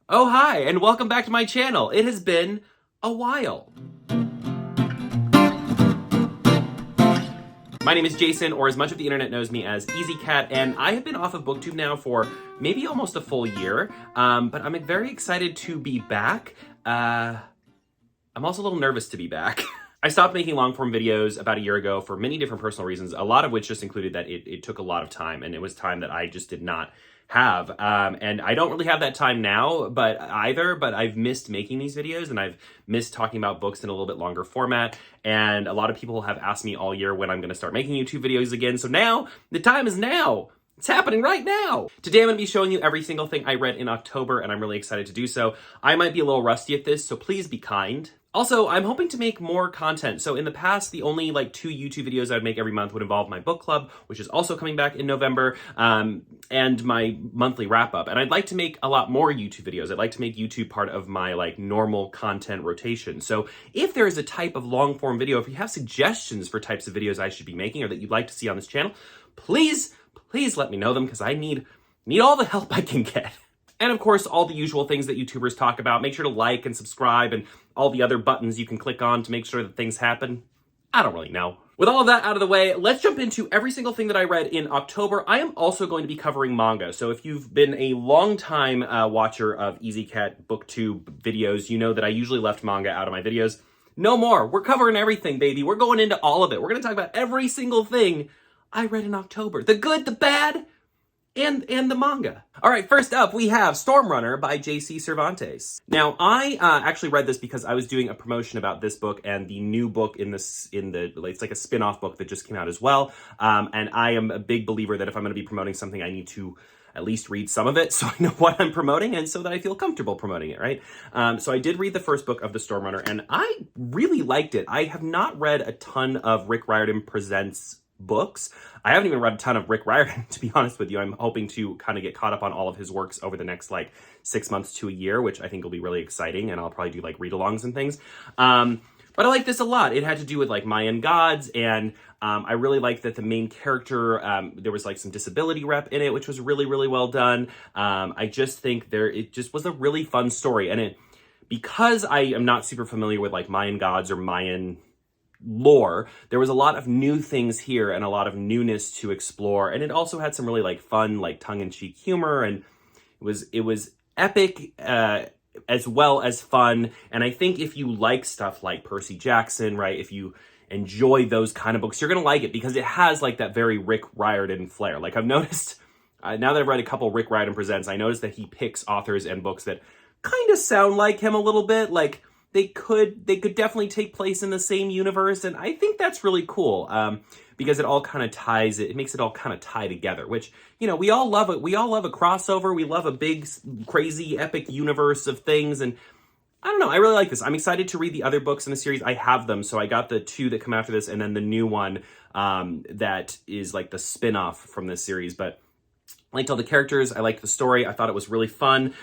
Oh, hi, and welcome back to my channel. It has been a while. My name is Jason, or as much of the internet knows me as Easy Cat, and I have been off of Booktube now for maybe almost a full year, but I'm very excited to be back. I'm also a little nervous to be back. I stopped making long-form videos about a year ago for many different personal reasons, a lot of which just included that it took a lot of time, and it was time that I just did not have. And I don't really have that time now, but I've missed making these videos, and I've missed talking about books in a little bit longer format. And a lot of people have asked me all year when I'm going to start making YouTube videos again. So now, the time is now. It's happening right now! Today I'm going to be showing you every single thing I read in October, and I'm really excited to do so. I might be a little rusty at this, so please be kind. Also, I'm hoping to make more content. So in the past, the only 2 YouTube videos I'd make every month would involve my book club, which is also coming back in November, and my monthly wrap-up. And I'd like to make a lot more YouTube videos. I'd like to make YouTube part of my normal content rotation. So if there is a type of long-form video, if you have suggestions for types of videos I should be making or that you'd like to see on this channel, please let me know them, because I need all the help I can get. And of course, all the usual things that YouTubers talk about. Make sure to like and subscribe and all the other buttons you can click on to make sure that things happen. I don't really know. With all of that out of the way, let's jump into every single thing that I read in October. I am also going to be covering manga. So if you've been a long-time watcher of Easy Cat Booktube videos, you know that I usually left manga out of my videos. No more. We're covering everything, baby. We're going into all of it. We're going to talk about every single thing I read in October. The good, the bad, and the manga. All right, first up, we have Stormrunner by J.C. Cervantes. Now, I actually read this because I was doing a promotion about this book and the new book it's like a spin-off book that just came out as well. And I am a big believer that if I'm going to be promoting something, I need to at least read some of it so I know what I'm promoting and so that I feel comfortable promoting it, right? So I did read the first book of the Stormrunner, and I really liked it. I have not read a ton of Rick Riordan Presents books. I haven't even read a ton of Rick Riordan, to be honest with you. I'm hoping to kind of get caught up on all of his works over the next 6 months to a year, which I think will be really exciting, and I'll probably do read-alongs and things. But I like this a lot. It had to do with Mayan gods, and I really liked that the main character, there was some disability rep in it, which was really, really well done. I just think it just was a really fun story, and because I am not super familiar with Mayan gods or Mayan lore, there was a lot of new things here and a lot of newness to explore, and it also had some really fun tongue-in-cheek humor, and it was epic as well as fun. And I think if you like stuff like Percy Jackson, right, if you enjoy those kind of books, you're gonna like it, because it has that very Rick Riordan flair. I've noticed now that I've read a couple Rick Riordan Presents, I noticed that he picks authors and books that kind of sound like him a little bit. They could definitely take place in the same universe, and I think that's really cool, because it all kind of ties, it makes it all kind of tie together, which, we all love it. We all love a crossover. We love a big, crazy, epic universe of things, and I don't know, I really like this. I'm excited to read the other books in the series. I have them, so I got the 2 that come after this, and then the new one that is the spin-off from this series, but I liked all the characters. I liked the story. I thought it was really fun.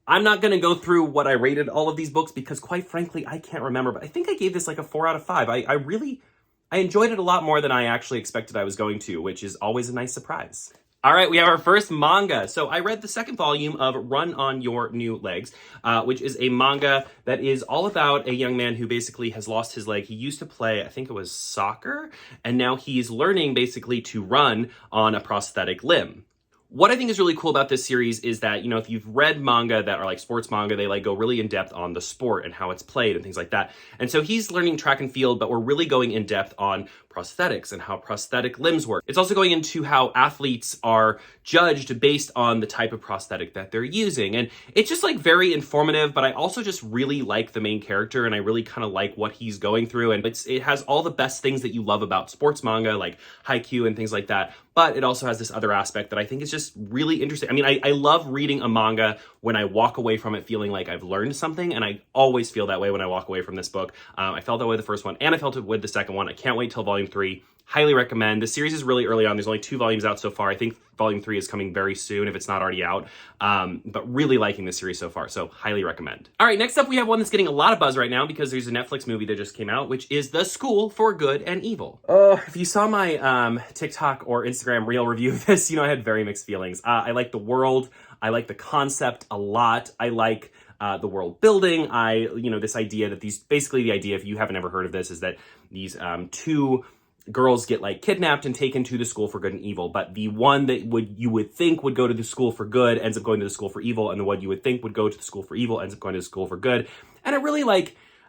I'm not going to go through what I rated all of these books because, quite frankly, I can't remember. But I think I gave this a 4 out of 5. I enjoyed it a lot more than I actually expected I was going to, which is always a nice surprise. All right, we have our first manga. So I read the second volume of Run on Your New Legs, which is a manga that is all about a young man who basically has lost his leg. He used to play, I think it was soccer, and now he's learning basically to run on a prosthetic limb. What I think is really cool about this series is that, if you've read manga that are sports manga, they go really in depth on the sport and how it's played and things like that. And so he's learning track and field, but we're really going in depth on prosthetics and how prosthetic limbs work. It's also going into how athletes are judged based on the type of prosthetic that they're using. And it's just very informative, but I also just really like the main character, and I really kind of like what he's going through. And it has all the best things that you love about sports manga, like Haikyuu and things like that. But it also has this other aspect that I think is just really interesting. I mean, I love reading a manga when I walk away from it feeling like I've learned something, and I always feel that way when I walk away from this book. I felt that way the first one, and I felt it with the second one. I can't wait till volume 3. Highly recommend. The series is really early on. There's only 2 volumes out so far. I think volume 3 is coming very soon if it's not already out. But really liking this series so far, so highly recommend. All right, next up we have one that's getting a lot of buzz right now because there's a Netflix movie that just came out, which is The School for Good and Evil. If you saw my TikTok or Instagram reel review of this, I had very mixed feelings. I like the world. I like the concept a lot. I like the world building. This idea that basically the idea, if you haven't ever heard of this, is that these two girls get like kidnapped and taken to the school for good and evil, but the one that you would think would go to the school for good ends up going to the school for evil, and the one you would think would go to the school for evil ends up going to the school for good. And it really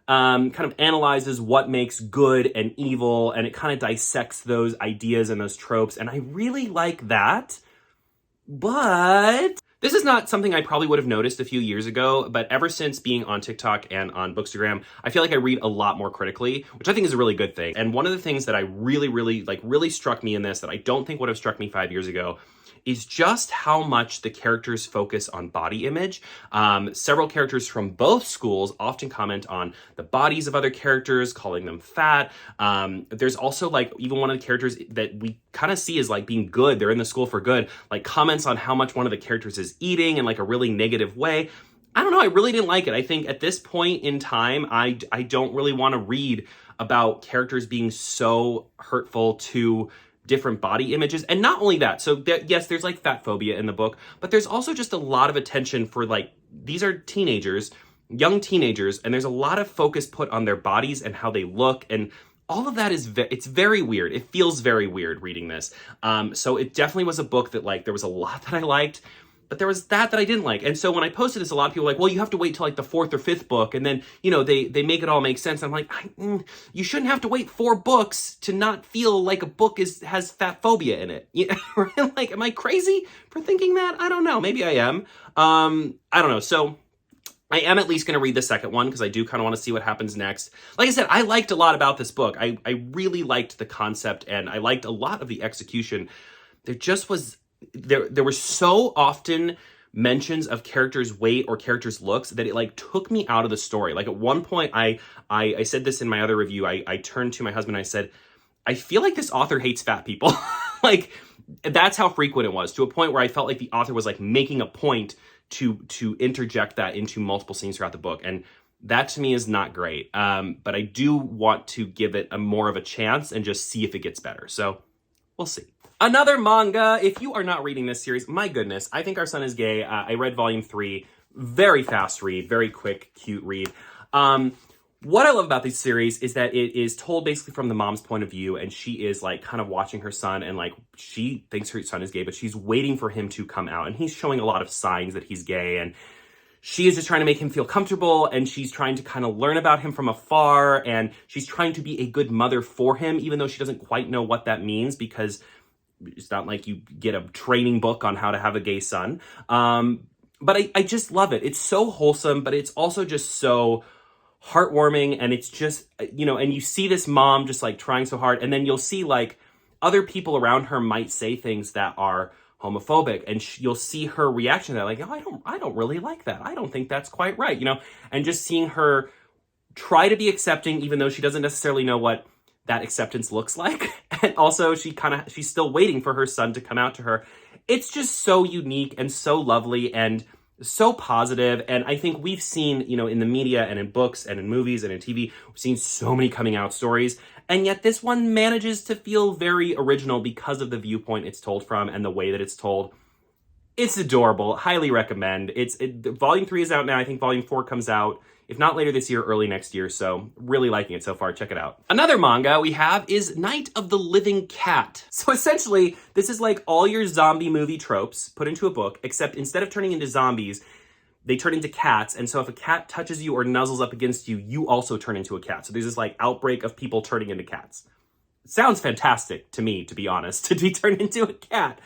kind of analyzes what makes good and evil, and it kind of dissects those ideas and those tropes, and I really like that. But this is not something I probably would have noticed a few years ago, but ever since being on TikTok and on Bookstagram, I feel like I read a lot more critically, which I think is a really good thing. And one of the things that I really struck me in this that I don't think would have struck me 5 years ago is just how much the characters focus on body image. Several characters from both schools often comment on the bodies of other characters, calling them fat. There's also even one of the characters that we kind of see as being good, they're in the school for good, comments on how much one of the characters is eating in a really negative way. I don't know, I really didn't like it. I think at this point in time, I don't really want to read about characters being so hurtful to different body images. And not only that, so yes, there's fat phobia in the book, but there's also just a lot of attention for these are teenagers, young teenagers, and there's a lot of focus put on their bodies and how they look, and all of that it's very weird. It feels very weird reading this. So it definitely was a book that there was a lot that I liked, but there was that I didn't like. And so when I posted this, a lot of people were like, well, you have to wait till the fourth or fifth book, and then, they make it all make sense. I'm like, you shouldn't have to wait 4 books to not feel like a book has fat phobia in it. Am I crazy for thinking that? I don't know. Maybe I am. I don't know. So I am at least going to read the second one because I do kind of want to see what happens next. Like I said, I liked a lot about this book. I really liked the concept, and I liked a lot of the execution. There just was... There were so often mentions of characters' weight or characters' looks that it took me out of the story. At one point, I said this in my other review. I turned to my husband and I said, I feel like this author hates fat people. That's how frequent it was, to a point where I felt like the author was making a point to interject that into multiple scenes throughout the book. And that to me is not great. But I do want to give it more of a chance and just see if it gets better. So we'll see. Another manga. If you are not reading this series, my goodness, I Think Our Son is Gay. I read volume 3. Very fast read, very quick, cute read. What I love about this series is that it is told basically from the mom's point of view, and she is kind of watching her son, and she thinks her son is gay, but she's waiting for him to come out, and he's showing a lot of signs that he's gay, and she is just trying to make him feel comfortable, and she's trying to kind of learn about him from afar, and she's trying to be a good mother for him, even though she doesn't quite know what that means, because it's not like you get a training book on how to have a gay son. But I just love it. It's so wholesome, but it's also just so heartwarming. And it's just, and you see this mom just trying so hard. And then you'll see other people around her might say things that are homophobic. And you'll see her reaction to that. Oh, I don't really like that. I don't think that's quite right. And just seeing her try to be accepting, even though she doesn't necessarily know what that acceptance looks like. And also she's still waiting for her son to come out to her. It's just so unique and so lovely and so positive. And I think we've seen, in the media and in books and in movies and in TV, we've seen so many coming out stories. And yet this one manages to feel very original because of the viewpoint it's told from and the way that it's told. It's adorable. Highly recommend. Volume 3 is out now. I think Volume 4 comes out, if not later this year, early next year. So really liking it so far. Check it out. Another manga we have is Night of the Living Cat. So essentially, this is all your zombie movie tropes put into a book, except instead of turning into zombies, they turn into cats. And so if a cat touches you or nuzzles up against you, you also turn into a cat. So there's this outbreak of people turning into cats. It sounds fantastic to me, to be honest, to be turned into a cat.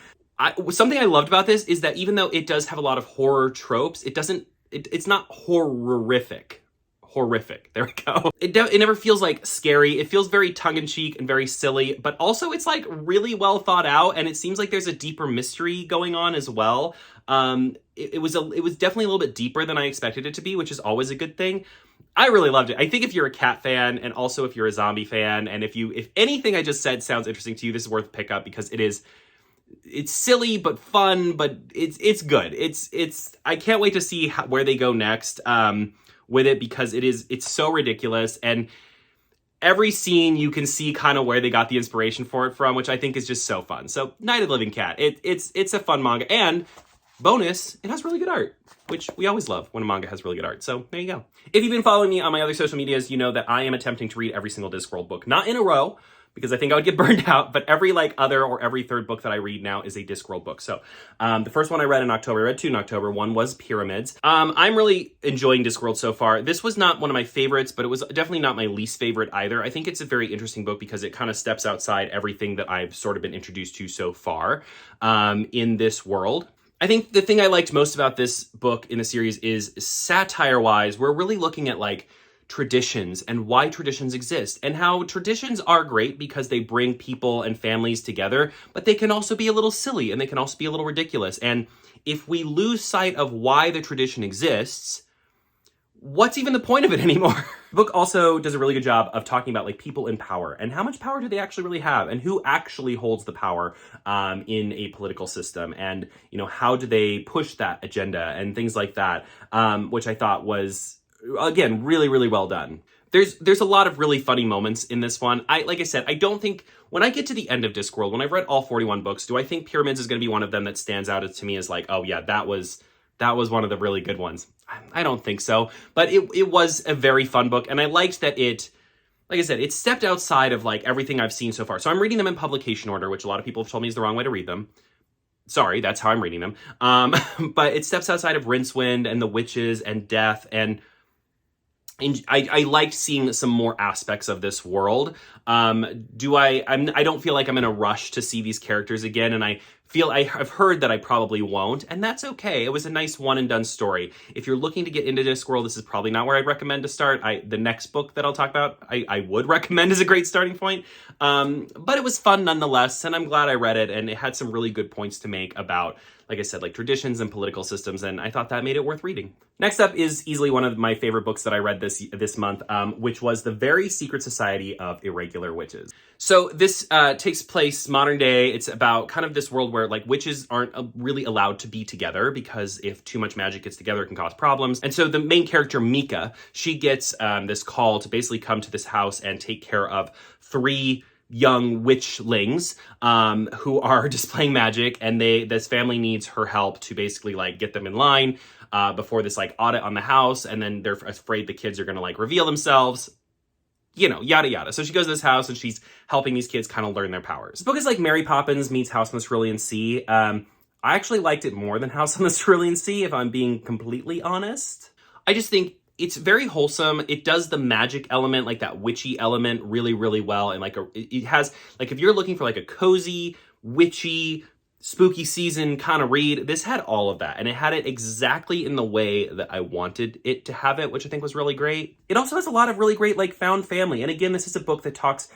Something I loved about this is that even though it does have a lot of horror tropes, it's not horrific. Horrific. There we go. It never feels scary. It feels very tongue-in-cheek and very silly, but also it's really well thought out, and it seems like there's a deeper mystery going on as well. It was definitely a little bit deeper than I expected it to be, which is always a good thing. I really loved it. I think if you're a cat fan, and also if you're a zombie fan, and if anything I just said sounds interesting to you, this is worth a pickup because it's silly but fun, but it's good. I can't wait to see where they go next with it, because it's so ridiculous, and every scene you can see kind of where they got the inspiration for it from, which I think is just so fun. So Night of the Living Cat, it's a fun manga, and Bonus, it has really good art, which we always love when a manga has really good art. So there you go. If you've been following me on my other social medias, you know that I am attempting to read every single Discworld book. Not in a row, because I think I would get burned out, but every other or every third book that I read now is a Discworld book. So the first one I read in October, I read 2 in October. One was Pyramids. I'm really enjoying Discworld so far. This was not one of my favorites, but it was definitely not my least favorite either. I think it's a very interesting book because it kind of steps outside everything that I've sort of been introduced to so far in this world. I think the thing I liked most about this book in the series is satire-wise, we're really looking at like traditions and why traditions exist and how traditions are great because they bring people and families together, but they can also be a little silly and they can also be a little ridiculous. And if we lose sight of why the tradition exists, what's even the point of it anymore? The book also does a really good job of talking about like people in power and how much power do they actually really have and who actually holds the power in a political system, and you know, how do they push that agenda and things like that, which I thought was, again, really, really well done. There's a lot of really funny moments in this one. Like I said, I don't think when I get to the end of Discworld, when I've read all 41 books, do I think Pyramids is going to be one of them that stands out to me as like, oh yeah, that was one of the really good ones? I don't think so, but it was a very fun book, and I liked that it, like I said, it stepped outside of like everything I've seen so far. So I'm reading them in publication order, which a lot of people have told me is the wrong way to read them. Sorry, that's how I'm reading them. But it steps outside of Rincewind and the witches and death, and I liked seeing some more aspects of this world. I don't feel like I'm in a rush to see these characters again, and I've heard that I probably won't, and that's okay. It was a nice one and done story. If you're looking to get into Discworld, this is probably not where I'd recommend to start. The next book that I'll talk about, I would recommend as a great starting point. But it was fun nonetheless, and I'm glad I read it, and it had some really good points to make about, like I said, like traditions and political systems, and I thought that made it worth reading. Next up is easily one of my favorite books that I read this month, which was The Very Secret Society of Irregular Witches. So this takes place modern day. It's about kind of this world where like witches aren't really allowed to be together because if too much magic gets together, it can cause problems. And so the main character, Mika, she gets this call to basically come to this house and take care of 3 young witchlings who are displaying magic, and this family needs her help to basically like get them in line before this like audit on the house, and then they're afraid the kids are gonna like reveal themselves, you know, yada yada. So she goes to this house and she's helping these kids kind of learn their powers. This book is like Mary Poppins meets House on the Cerulean Sea. I actually liked it more than House on the Cerulean Sea, if I'm being completely honest. I just think it's very wholesome. It does the magic element, like that witchy element, really, really well. And like it has, like, if you're looking for like a cozy, witchy, spooky season kind of read, this had all of that. And it had it exactly in the way that I wanted it to have it, which I think was really great. It also has a lot of really great like found family. And again, this is a book that talks,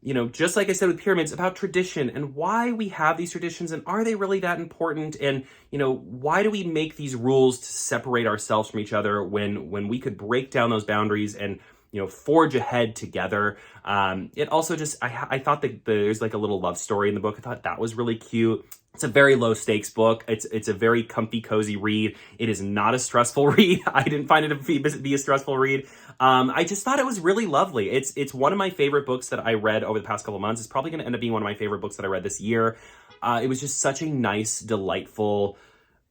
you know, just like I said with Pyramids, about tradition and why we have these traditions and are they really that important? And, you know, why do we make these rules to separate ourselves from each other when we could break down those boundaries and, you know, forge ahead together? It also just, I thought that there's like a little love story in the book. I thought that was really cute. It's a very low stakes book. It's a very comfy, cozy read. It is not a stressful read. I didn't find it to be a stressful read. I just thought it was really lovely. It's one of my favorite books that I read over the past couple of months. It's probably going to end up being one of my favorite books that I read this year. It was just such a nice, delightful,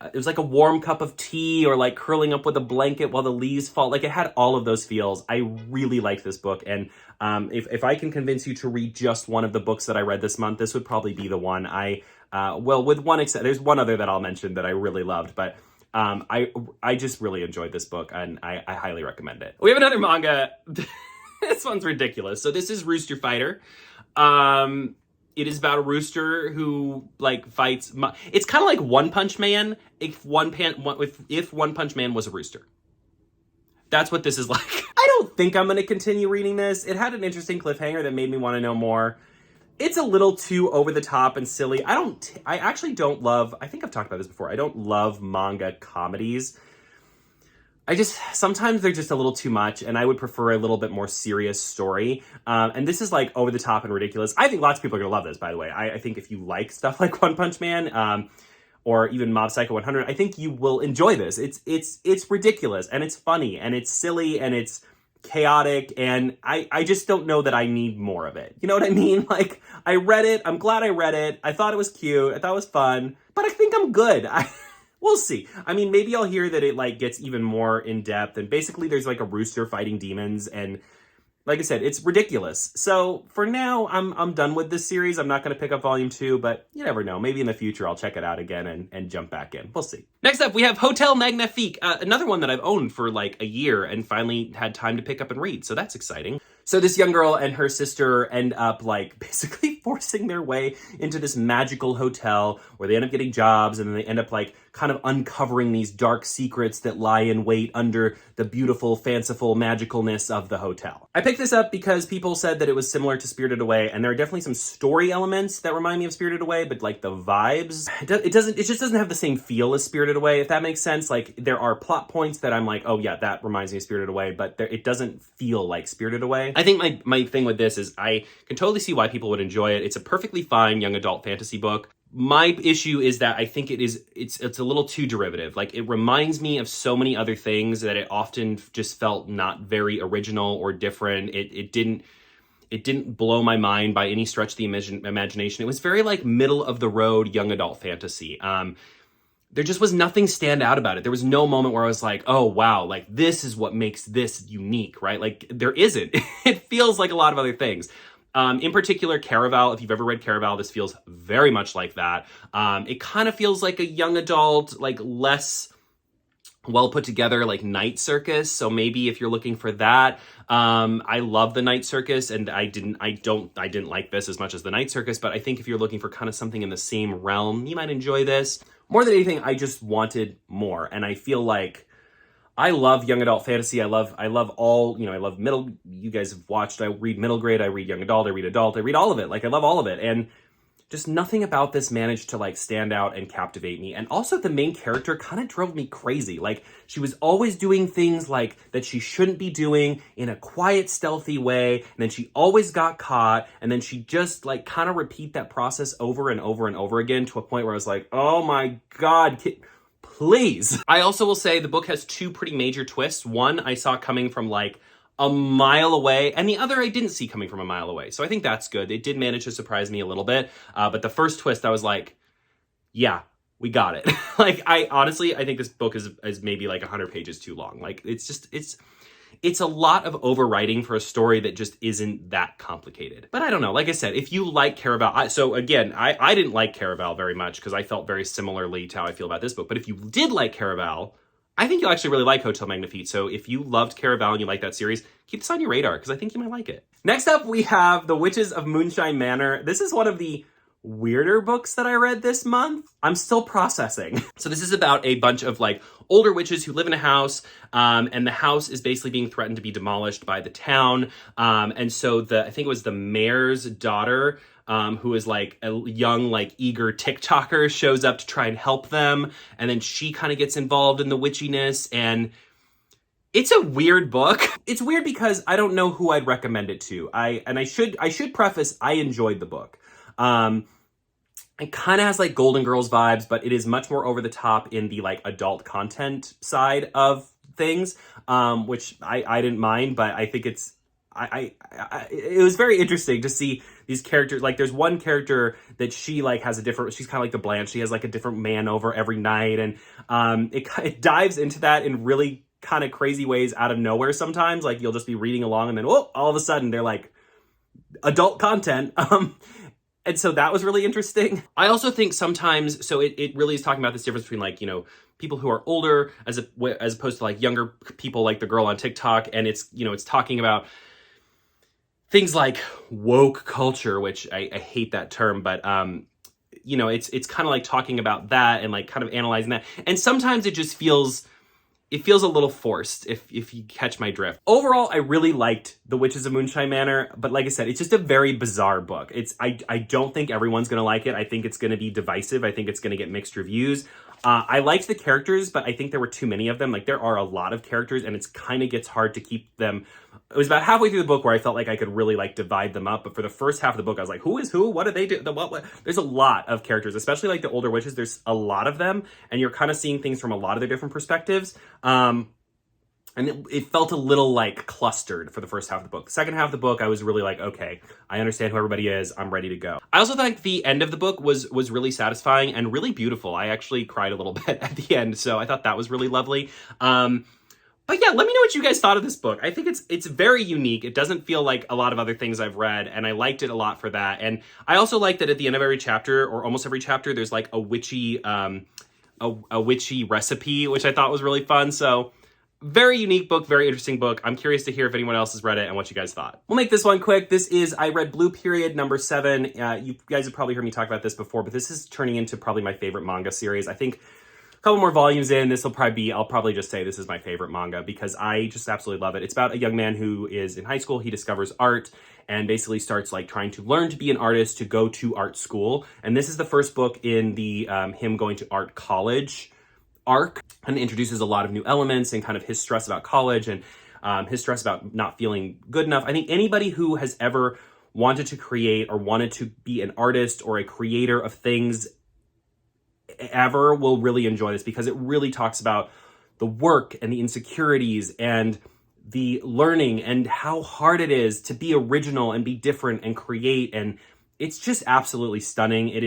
it was like a warm cup of tea or like curling up with a blanket while the leaves fall. Like it had all of those feels. I really liked this book. And if I can convince you to read just one of the books that I read this month, this would probably be the one. Well, with one exception, there's one other that I'll mention that I really loved, but I just really enjoyed this book, and I highly recommend it. We have another manga. This one's ridiculous. So this is Rooster Fighter. It is about a rooster who like fights. It's kind of like One Punch Man if One Punch Man was a rooster. That's what this is like. I don't think I'm going to continue reading this. It had an interesting cliffhanger that made me want to know more. It's a little too over the top and silly. I actually don't love, I think I've talked about this before, I don't love manga comedies. Sometimes they're just a little too much, and I would prefer a little bit more serious story. And this is like over the top and ridiculous. I think lots of people are going to love this, by the way. I think if you like stuff like One Punch Man, or even Mob Psycho 100, I think you will enjoy this. It's ridiculous, and it's funny, and it's silly, and it's chaotic, and I just don't know that I need more of it. You know what I mean? Like, I read it, I'm glad I read it, I thought it was cute, I thought it was fun, but I think I'm good. We'll see. I mean, maybe I'll hear that it like gets even more in depth, and basically there's like a rooster fighting demons, and like I said, it's ridiculous. So for now, I'm done with this series. I'm not going to pick up volume 2, but you never know. Maybe in the future I'll check it out again and jump back in. We'll see. Next up, we have Hotel Magnifique, another one that I've owned for like a year and finally had time to pick up and read. So that's exciting. So this young girl and her sister end up like basically forcing their way into this magical hotel where they end up getting jobs, and then they end up like kind of uncovering these dark secrets that lie in wait under the beautiful, fanciful magicalness of the hotel. I picked this up because people said that it was similar to Spirited Away, and there are definitely some story elements that remind me of Spirited Away, but like the vibes, it just doesn't have the same feel as Spirited Away, if that makes sense. Like there are plot points that I'm like, oh yeah, that reminds me of Spirited Away, but it doesn't feel like Spirited Away. I think my thing with this is I can totally see why people would enjoy it. It's a perfectly fine young adult fantasy book. My issue is that I think it's a little too derivative. Like it reminds me of so many other things that it often just felt not very original or different. It didn't blow my mind by any stretch of the imagination. It was very like middle of the road young adult fantasy. There just was nothing stand out about it. There was no moment where I was like, oh, wow, like this is what makes this unique, right? Like there isn't. It feels like a lot of other things. In particular, Caraval, if you've ever read Caraval, this feels very much like that. It kind of feels like a young adult, like less well put together, like Night Circus. So maybe if you're looking for that, I love the Night Circus, and I didn't like this as much as the Night Circus, but I think if you're looking for kind of something in the same realm, you might enjoy this. More than anything, I just wanted more, and I feel like I love young adult fantasy. I love all, I love middle, you guys have watched, I read middle grade, I read young adult, I read all of it. Like I love all of it. And just nothing about this managed to like stand out and captivate me. And also the main character kind of drove me crazy. Like she was always doing things like that she shouldn't be doing in a quiet, stealthy way. And then she always got caught. And then she just like kind of repeat that process over and over and over again to a point where I was like, oh my God, please. I also will say the book has 2 pretty major twists. One I saw coming from like a mile away, and the other I didn't see coming from a mile away. So I think that's good. It did manage to surprise me a little bit. But the first twist, I was like, yeah, we got it. Like, I think this book is maybe like 100 pages too long. Like, it's a lot of overwriting for a story that just isn't that complicated. But I don't know. Like I said, if you like Caraval, so again, I didn't like Caraval very much because I felt very similarly to how I feel about this book. But if you did like Caraval, I think you'll actually really like Hotel Magnifique. So if you loved Caraval and you like that series, keep this on your radar because I think you might like it. Next up, we have The Witches of Moonshyne Manor. This is one of the weirder books that I read this month. I'm still processing. So this is about a bunch of like older witches who live in a house, and the house is basically being threatened to be demolished by the town. And so I think it was the mayor's daughter, who is like a young, like eager TikToker, shows up to try and help them. And then she kind of gets involved in the witchiness, and it's a weird book. It's weird because I don't know who I'd recommend it to. I should preface, I enjoyed the book. It kind of has like Golden Girls vibes, but it is much more over the top in the like adult content side of things, which I didn't mind, but I think it was very interesting to see these characters. Like there's one character that she like has she's kind of like the Blanche. She has like a different man over every night. And it dives into that in really kind of crazy ways out of nowhere sometimes. Like you'll just be reading along and then, whoa, all of a sudden they're like adult content. And so that was really interesting. I also think sometimes, so it really is talking about this difference between like, people who are older as opposed to like younger people like the girl on TikTok. And it's talking about things like woke culture, which I hate that term, but it's kind of like talking about that and like kind of analyzing that. And sometimes it just feels a little forced, if you catch my drift. Overall, I really liked The Witches of Moonshyne Manor, but like I said, it's just a very bizarre book. I don't think everyone's going to like it. I think it's going to be divisive. I think it's going to get mixed reviews. I liked the characters, but I think there were too many of them. Like there are a lot of characters, and it's kind of gets hard to keep them. It was about halfway through the book where I felt like I could really like divide them up. But for the first half of the book, I was like, who is who? What do they do? What? There's a lot of characters, especially like the older witches. There's a lot of them, and you're kind of seeing things from a lot of their different perspectives. And it felt a little like clustered for the first half of the book. The second half of the book, I was really like, okay, I understand who everybody is. I'm ready to go. I also think the end of the book was really satisfying and really beautiful. I actually cried a little bit at the end, so I thought that was really lovely. But yeah, let me know what you guys thought of this book. I think it's very unique. It doesn't feel like a lot of other things I've read, and I liked it a lot for that. And I also like that at the end of every chapter, or almost every chapter, there's like a witchy recipe, which I thought was really fun. So very unique book, very interesting book. I'm curious to hear if anyone else has read it and what you guys thought. We'll make this one quick. I read Blue Period number 7. You guys have probably heard me talk about this before, but this is turning into probably my favorite manga series. I think a couple more volumes in, I'll probably just say this is my favorite manga because I just absolutely love it. It's about a young man who is in high school. He discovers art and basically starts like trying to learn to be an artist, to go to art school. And this is the first book in the him going to art college arc, and introduces a lot of new elements and kind of his stress about college and his stress about not feeling good enough. I think anybody who has ever wanted to create or wanted to be an artist or a creator of things ever will really enjoy this, because it really talks about the work and the insecurities and the learning and how hard it is to be original and be different and create. And it's just absolutely stunning. It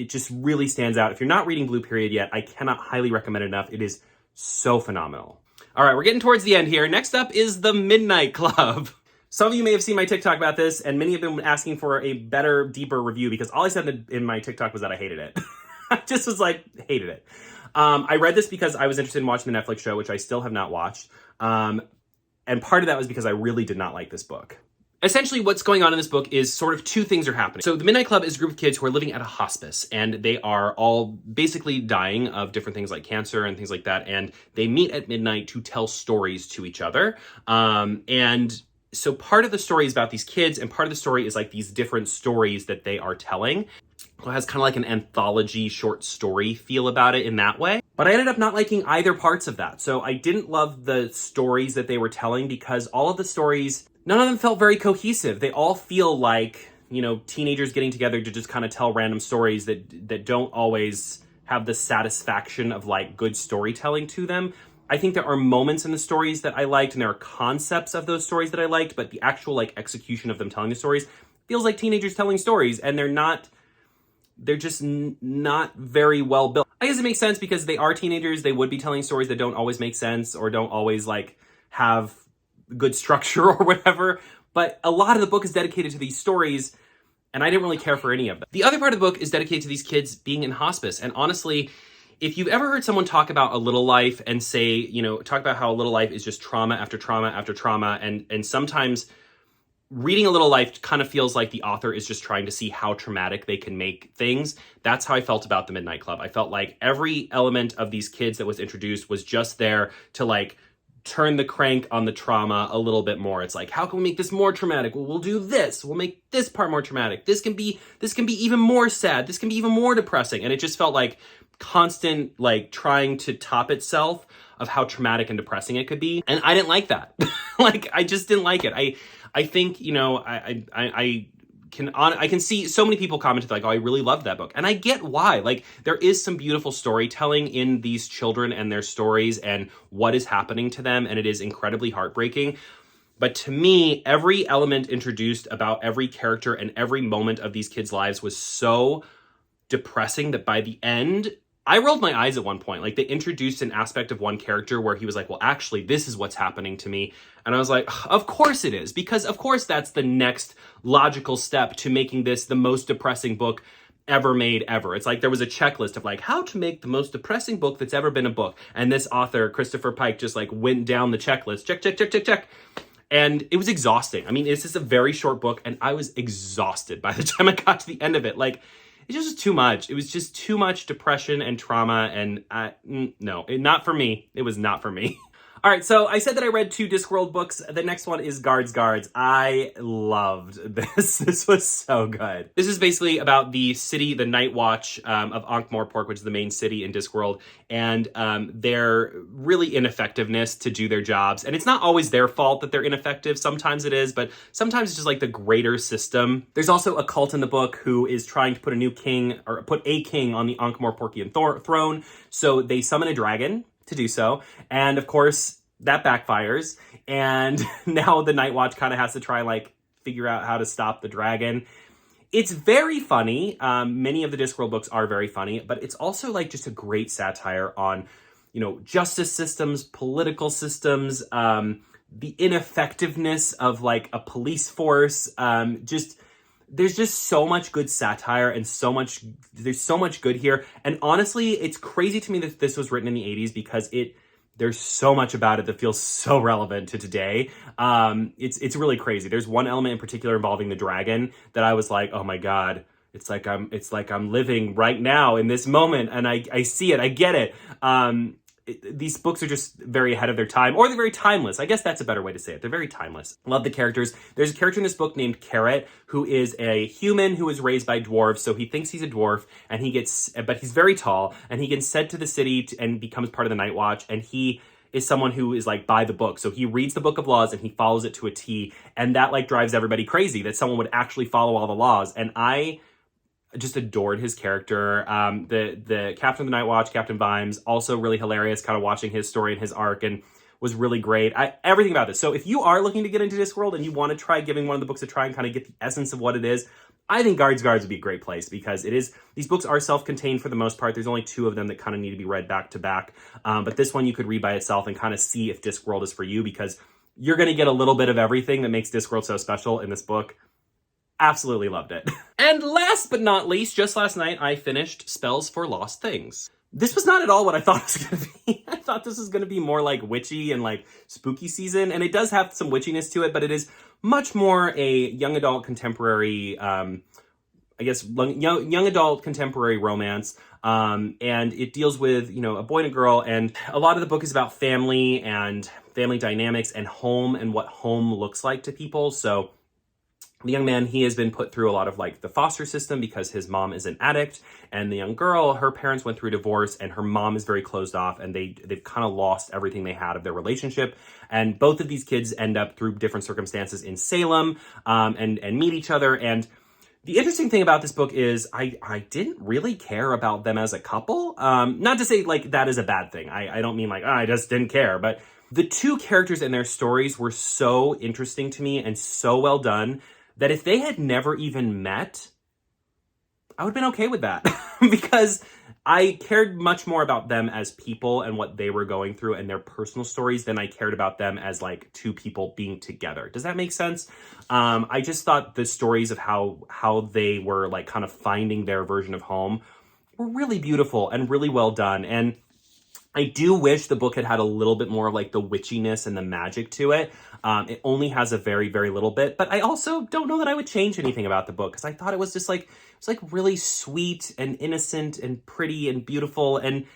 just really stands out. If you're not reading Blue Period yet, I cannot highly recommend it enough. It is so phenomenal. All right, we're getting towards the end here. Next up is The Midnight Club. Some of you may have seen my TikTok about this, and many of them asking for a better, deeper review, because all I said in my TikTok was that I hated it. I just was like, hated it. I read this because I was interested in watching the Netflix show, which I still have not watched. And part of that was because I really did not like this book. Essentially, what's going on in this book is sort of two things are happening. So the Midnight Club is a group of kids who are living at a hospice, and they are all basically dying of different things like cancer and things like that. And they meet at midnight to tell stories to each other. And so part of the story is about these kids, and part of the story is like these different stories that they are telling. It has kind of like an anthology short story feel about it in that way. But I ended up not liking either parts of that. So I didn't love the stories that they were telling, because all of the stories, none of them felt very cohesive. They all feel like, you know, teenagers getting together to just kind of tell random stories that don't always have the satisfaction of like good storytelling to them. I think there are moments in the stories that I liked, and there are concepts of those stories that I liked, but the actual like execution of them telling the stories feels like teenagers telling stories, and they're just not very well built. I guess it makes sense because they are teenagers. They would be telling stories that don't always make sense or don't always like have good structure or whatever. But a lot of the book is dedicated to these stories, and I didn't really care for any of them. The other part of the book is dedicated to these kids being in hospice. And honestly, if you've ever heard someone talk about a little life and say, you know, talk about how a little life is just trauma after trauma after trauma, and sometimes reading A Little Life kind of feels like the author is just trying to see how traumatic they can make things. That's how I felt about The Midnight Club. I felt like every element of these kids that was introduced was just there to like turn the crank on the trauma a little bit more. It's like, how can we make this more traumatic? Well, we'll do this. We'll make this part more traumatic. This can be even more sad. This can be even more depressing. And it just felt like constant like trying to top itself of how traumatic and depressing it could be. And I didn't like that. Like, I just didn't like it. I think, you know, I can see so many people commented like, oh, I really loved that book. And I get why. Like, there is some beautiful storytelling in these children and their stories and what is happening to them. And it is incredibly heartbreaking. But to me, every element introduced about every character and every moment of these kids' lives was so depressing that by the end, I rolled my eyes at one point. Like, they introduced an aspect of one character where he was like, well, actually, this is what's happening to me. And I was like, of course it is. Because of course that's the next logical step to making this the most depressing book ever made ever. It's like there was a checklist of like how to make the most depressing book that's ever been a book. And this author, Christopher Pike, just like went down the checklist. Check, check, check, check, check. And it was exhausting. I mean, it's just a very short book, and I was exhausted by the time I got to the end of it. Like, it's just too much. It was just too much depression and trauma, and no, not for me. It was not for me. All right, so I said that I read 2 Discworld books. The next one is Guards. I loved this. This was so good. This is basically about the city, the Night Watch of Ankh-Morpork, which is the main city in Discworld, and their really ineffectiveness to do their jobs. And it's not always their fault that they're ineffective. Sometimes it is, but sometimes it's just like the greater system. There's also a cult in the book who is trying to put a new king, or put a king on the Ankh-Morporkian throne. So they summon a dragon to do so. And of course, that backfires, and now the Night Watch kind of has to try like figure out how to stop the dragon. It's very funny. Many of the Discworld books are very funny, but it's also like just a great satire on, you know, justice systems, political systems, the ineffectiveness of like a police force. There's just so much good satire and there's so much good here. And honestly, it's crazy to me that this was written in the 80s because there's so much about it that feels so relevant to today. It's really crazy. There's one element in particular involving the dragon that I was like, oh my God, it's like I'm living right now in this moment, and I see it, I get it. These books are just very ahead of their time, or they're very timeless. I guess that's a better way to say it. They're very timeless. Love the characters. There's a character in this book named Carrot, who is a human who was raised by dwarves. So he thinks he's a dwarf, but he's very tall, and he gets sent to the city and becomes part of the Night Watch. And he is someone who is like by the book. So he reads the book of laws and he follows it to a T. And that like drives everybody crazy that someone would actually follow all the laws. And I just adored his character. The Captain of the Night Watch, Captain Vimes, also really hilarious, kind of watching his story and his arc, and was really great. Everything about this. So if you are looking to get into Discworld and you want to try giving one of the books a try and kind of get the essence of what it is, I think Guards would be a great place, because these books are self-contained for the most part. There's only 2 of them that kind of need to be read back to back. But this one you could read by itself and kind of see if Discworld is for you, because you're going to get a little bit of everything that makes Discworld so special in this book. Absolutely loved it. And last but not least, just last night, I finished Spells for Lost Things. This was not at all what I thought it was going to be. I thought this was going to be more like witchy and like spooky season, and it does have some witchiness to it, but it is much more a young adult contemporary, young adult contemporary romance. And it deals with, you know, a boy and a girl, and a lot of the book is about family and family dynamics and home and what home looks like to people. So the young man, he has been put through a lot of like the foster system because his mom is an addict, and the young girl, her parents went through divorce, and her mom is very closed off, and they've kind of lost everything they had of their relationship. And both of these kids end up through different circumstances in Salem, and meet each other. And the interesting thing about this book is I didn't really care about them as a couple. Not to say like that is a bad thing. I don't mean like, I just didn't care, but the 2 characters and their stories were so interesting to me and so well done that if they had never even met, I would have been okay with that. Because I cared much more about them as people and what they were going through and their personal stories than I cared about them as like 2 people being together. Does that make sense? I just thought the stories of how they were like kind of finding their version of home were really beautiful and really well done. And I do wish the book had had a little bit more of like the witchiness and the magic to it. It only has a very, very little bit, but I also don't know that I would change anything about the book, because I thought it was just like, it was like really sweet and innocent and pretty and beautiful. And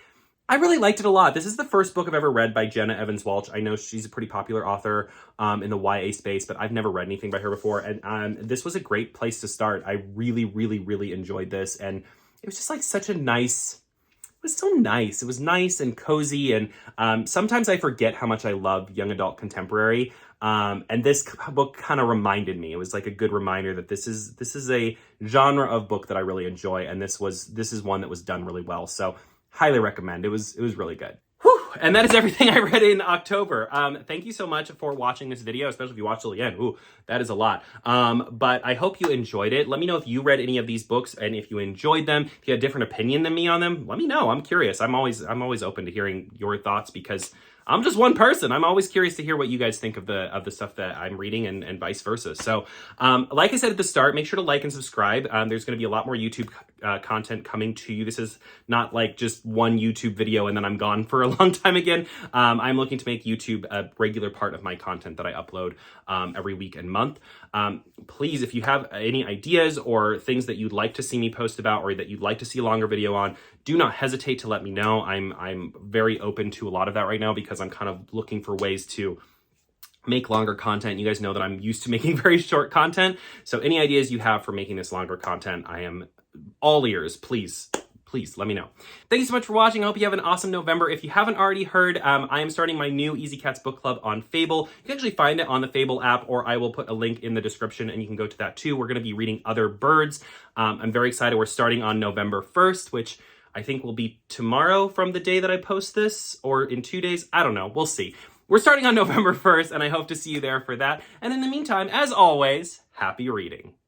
I really liked it a lot. This is the first book I've ever read by Jenna Evans Welch. I know she's a pretty popular author in the YA space, but I've never read anything by her before. And this was a great place to start. I really, really, really enjoyed this. And it was just like such a nice... It was so nice. It was nice and cozy, and sometimes I forget how much I love young adult contemporary. And this book kind of reminded me. It was like a good reminder that this is a genre of book that I really enjoy, and this is one that was done really well. So highly recommend. It was really good. Whew. And that is everything I read in October. Thank you so much for watching this video, especially if you watched till the end. Ooh, that is a lot. But I hope you enjoyed it. Let me know if you read any of these books, and if you enjoyed them. If you had a different opinion than me on them, let me know. I'm curious. I'm always open to hearing your thoughts, because I'm just one person. I'm always curious to hear what you guys think of the stuff that I'm reading, and vice versa. So, like I said at the start, make sure to like and subscribe. There's going to be a lot more YouTube content coming to you. This is not like just one YouTube video and then I'm gone for a long time again. I'm looking to make YouTube a regular part of my content that I upload every week and month. Please, if you have any ideas or things that you'd like to see me post about, or that you'd like to see a longer video on, do not hesitate to let me know. I'm very open to a lot of that right now, because I'm kind of looking for ways to make longer content. You guys know that I'm used to making very short content. So any ideas you have for making this longer content, I am all ears. Please let me know. Thank you so much for watching. I hope you have an awesome November. If you haven't already heard, I am starting my new Easy Cats book club on Fable. You can actually find it on the Fable app, or I will put a link in the description and you can go to that too. We're going to be reading Other Birds. I'm very excited. We're starting on November 1st, which I think will be tomorrow from the day that I post this, or in 2 days. I don't know. We'll see. We're starting on November 1st, and I hope to see you there for that. And in the meantime, as always, happy reading.